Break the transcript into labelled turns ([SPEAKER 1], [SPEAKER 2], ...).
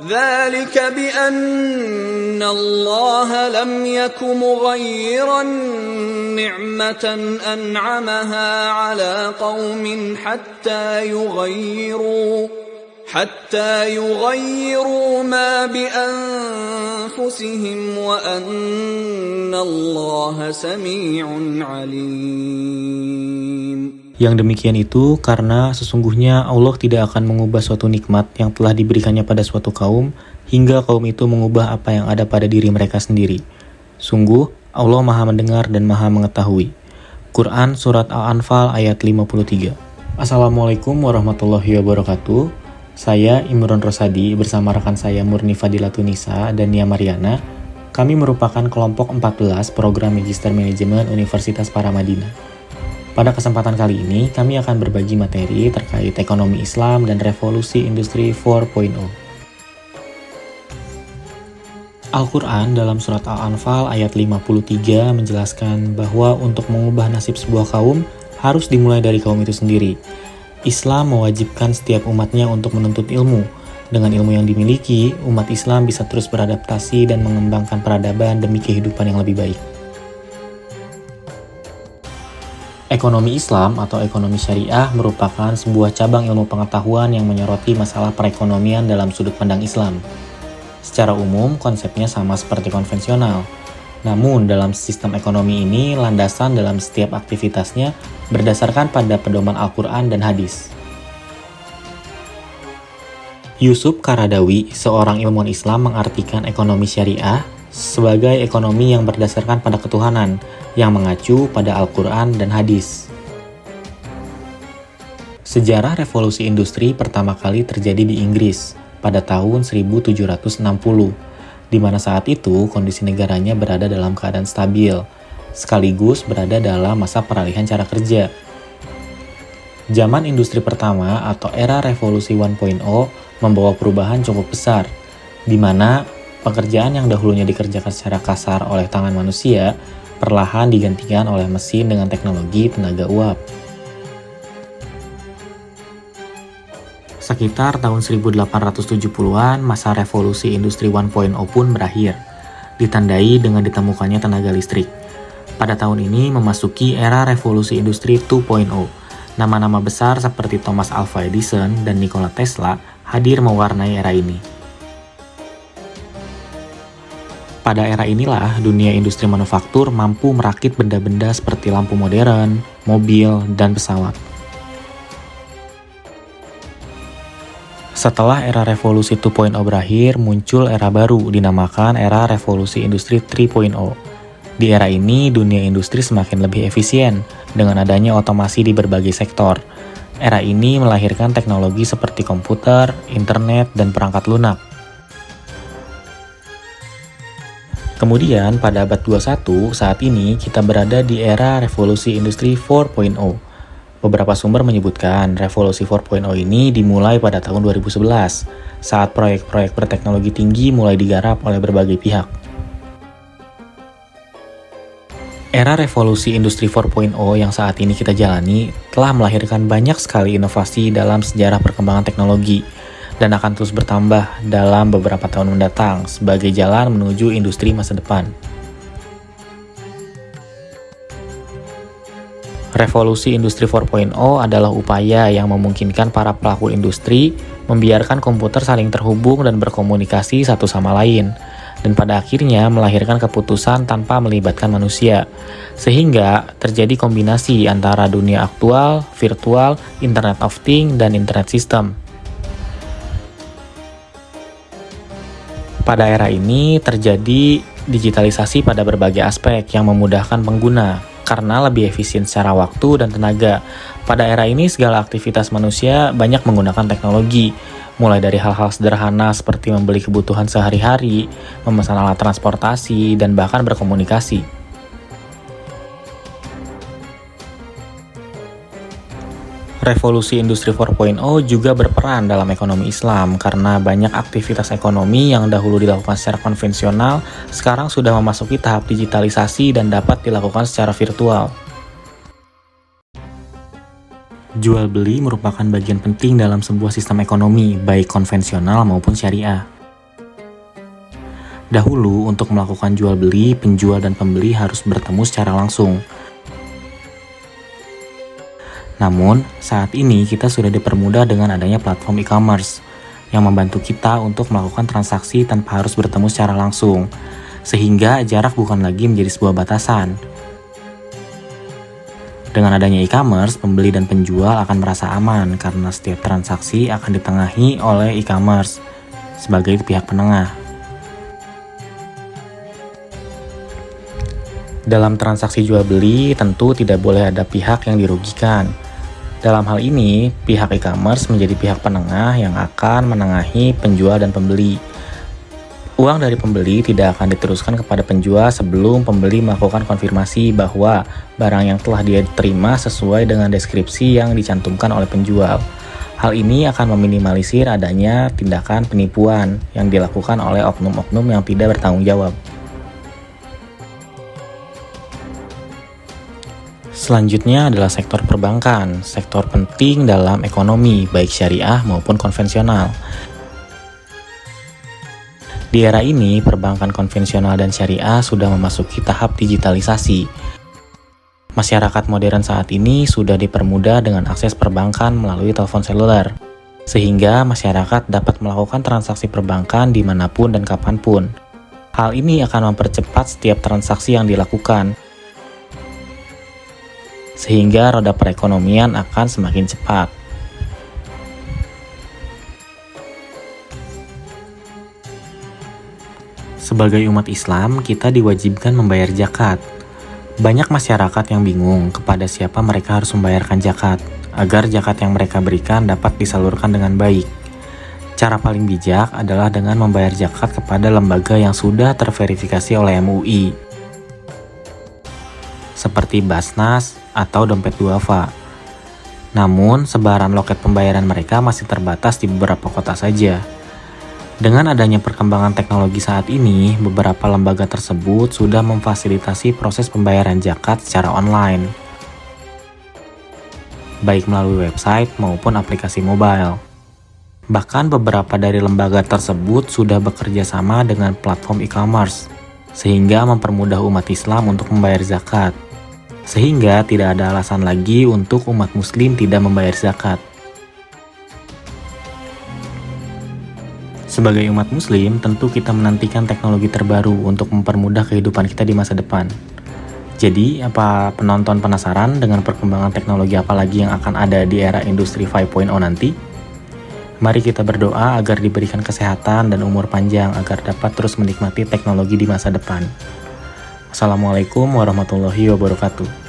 [SPEAKER 1] ذلك بأن الله لم يك مغيرا نعمة أنعمها على قوم حتى يغيروا ما بأنفسهم وأن الله سميع عليم.
[SPEAKER 2] Yang demikian itu karena sesungguhnya Allah tidak akan mengubah suatu nikmat yang telah diberikannya pada suatu kaum hingga kaum itu mengubah apa yang ada pada diri mereka sendiri. Sungguh, Allah Maha Mendengar dan Maha Mengetahui. Quran Surat Al-Anfal ayat 53. Assalamualaikum warahmatullahi wabarakatuh. Saya Imron Rosadi bersama rekan saya Murni Fadilatunisa dan Nia Mariana. Kami merupakan kelompok 14 program Magister Manajemen Universitas Paramadina. Pada kesempatan kali ini, kami akan berbagi materi terkait ekonomi Islam dan revolusi industri 4.0. Al-Quran dalam surat Al-Anfal ayat 53 menjelaskan bahwa untuk mengubah nasib sebuah kaum harus dimulai dari kaum itu sendiri. Islam mewajibkan setiap umatnya untuk menuntut ilmu. Dengan ilmu yang dimiliki, umat Islam bisa terus beradaptasi dan mengembangkan peradaban demi kehidupan yang lebih baik. Ekonomi Islam atau ekonomi syariah merupakan sebuah cabang ilmu pengetahuan yang menyoroti masalah perekonomian dalam sudut pandang Islam. Secara umum, konsepnya sama seperti konvensional. Namun, dalam sistem ekonomi ini, landasan dalam setiap aktivitasnya berdasarkan pada pedoman Al-Quran dan hadis. Yusuf Qaradawi, seorang ilmuwan Islam, mengartikan ekonomi syariah sebagai ekonomi yang berdasarkan pada ketuhanan, yang mengacu pada Al-Quran dan hadis. Sejarah revolusi industri pertama kali terjadi di Inggris pada tahun 1760, di mana saat itu kondisi negaranya berada dalam keadaan stabil, sekaligus berada dalam masa peralihan cara kerja. Zaman industri pertama atau era revolusi 1.0 membawa perubahan cukup besar, di mana pekerjaan yang dahulunya dikerjakan secara kasar oleh tangan manusia perlahan digantikan oleh mesin dengan teknologi tenaga uap. Sekitar tahun 1870-an, masa revolusi industri 1.0 pun berakhir, ditandai dengan ditemukannya tenaga listrik. Pada tahun ini memasuki era revolusi industri 2.0. Nama-nama besar seperti Thomas Alva Edison dan Nikola Tesla hadir mewarnai era ini. Pada era inilah, dunia industri manufaktur mampu merakit benda-benda seperti lampu modern, mobil, dan pesawat. Setelah era revolusi 2.0 berakhir, muncul era baru dinamakan era revolusi industri 3.0. Di era ini, dunia industri semakin lebih efisien dengan adanya otomasi di berbagai sektor. Era ini melahirkan teknologi seperti komputer, internet, dan perangkat lunak. Kemudian pada abad 21, saat ini kita berada di era revolusi industri 4.0. Beberapa sumber menyebutkan revolusi 4.0 ini dimulai pada tahun 2011, saat proyek-proyek berteknologi tinggi mulai digarap oleh berbagai pihak. Era revolusi industri 4.0 yang saat ini kita jalani telah melahirkan banyak sekali inovasi dalam sejarah perkembangan teknologi, dan akan terus bertambah dalam beberapa tahun mendatang sebagai jalan menuju industri masa depan. Revolusi industri 4.0 adalah upaya yang memungkinkan para pelaku industri membiarkan komputer saling terhubung dan berkomunikasi satu sama lain, dan pada akhirnya melahirkan keputusan tanpa melibatkan manusia, sehingga terjadi kombinasi antara dunia aktual, virtual, Internet of Things, dan Internet System. Pada era ini terjadi digitalisasi pada berbagai aspek yang memudahkan pengguna karena lebih efisien secara waktu dan tenaga. Pada era ini segala aktivitas manusia banyak menggunakan teknologi, mulai dari hal-hal sederhana seperti membeli kebutuhan sehari-hari, memesan alat transportasi, dan bahkan berkomunikasi. Revolusi industri 4.0 juga berperan dalam ekonomi Islam karena banyak aktivitas ekonomi yang dahulu dilakukan secara konvensional sekarang sudah memasuki tahap digitalisasi dan dapat dilakukan secara virtual. Jual beli merupakan bagian penting dalam sebuah sistem ekonomi, baik konvensional maupun syariah. Dahulu, untuk melakukan jual beli, penjual dan pembeli harus bertemu secara langsung. Namun, saat ini kita sudah dipermudah dengan adanya platform e-commerce yang membantu kita untuk melakukan transaksi tanpa harus bertemu secara langsung, sehingga jarak bukan lagi menjadi sebuah batasan. Dengan adanya e-commerce, pembeli dan penjual akan merasa aman karena setiap transaksi akan ditengahi oleh e-commerce sebagai pihak penengah. Dalam transaksi jual beli, tentu tidak boleh ada pihak yang dirugikan. Dalam hal ini, pihak e-commerce menjadi pihak penengah yang akan menengahi penjual dan pembeli. Uang dari pembeli tidak akan diteruskan kepada penjual sebelum pembeli melakukan konfirmasi bahwa barang yang telah dia terima sesuai dengan deskripsi yang dicantumkan oleh penjual. Hal ini akan meminimalisir adanya tindakan penipuan yang dilakukan oleh oknum-oknum yang tidak bertanggung jawab. Selanjutnya adalah sektor perbankan, sektor penting dalam ekonomi, baik syariah maupun konvensional. Di era ini, perbankan konvensional dan syariah sudah memasuki tahap digitalisasi. Masyarakat modern saat ini sudah dipermudah dengan akses perbankan melalui telepon seluler, sehingga masyarakat dapat melakukan transaksi perbankan dimanapun dan kapanpun. Hal ini akan mempercepat setiap transaksi yang dilakukan, sehingga roda perekonomian akan semakin cepat. Sebagai umat Islam, kita diwajibkan membayar zakat. Banyak masyarakat yang bingung kepada siapa mereka harus membayarkan zakat, agar zakat yang mereka berikan dapat disalurkan dengan baik. Cara paling bijak adalah dengan membayar zakat kepada lembaga yang sudah terverifikasi oleh MUI, seperti Basnas atau Dompet Duafa. Namun, sebaran loket pembayaran mereka masih terbatas di beberapa kota saja. Dengan adanya perkembangan teknologi saat ini, beberapa lembaga tersebut sudah memfasilitasi proses pembayaran zakat secara online, baik melalui website maupun aplikasi mobile. Bahkan beberapa dari lembaga tersebut sudah bekerja sama dengan platform e-commerce, sehingga mempermudah umat Islam untuk membayar zakat. Sehingga tidak ada alasan lagi untuk umat muslim tidak membayar zakat. Sebagai umat muslim, tentu kita menantikan teknologi terbaru untuk mempermudah kehidupan kita di masa depan. Jadi, apa penonton penasaran dengan perkembangan teknologi apa lagi yang akan ada di era industri 5.0 nanti? Mari kita berdoa agar diberikan kesehatan dan umur panjang agar dapat terus menikmati teknologi di masa depan. Assalamualaikum warahmatullahi wabarakatuh.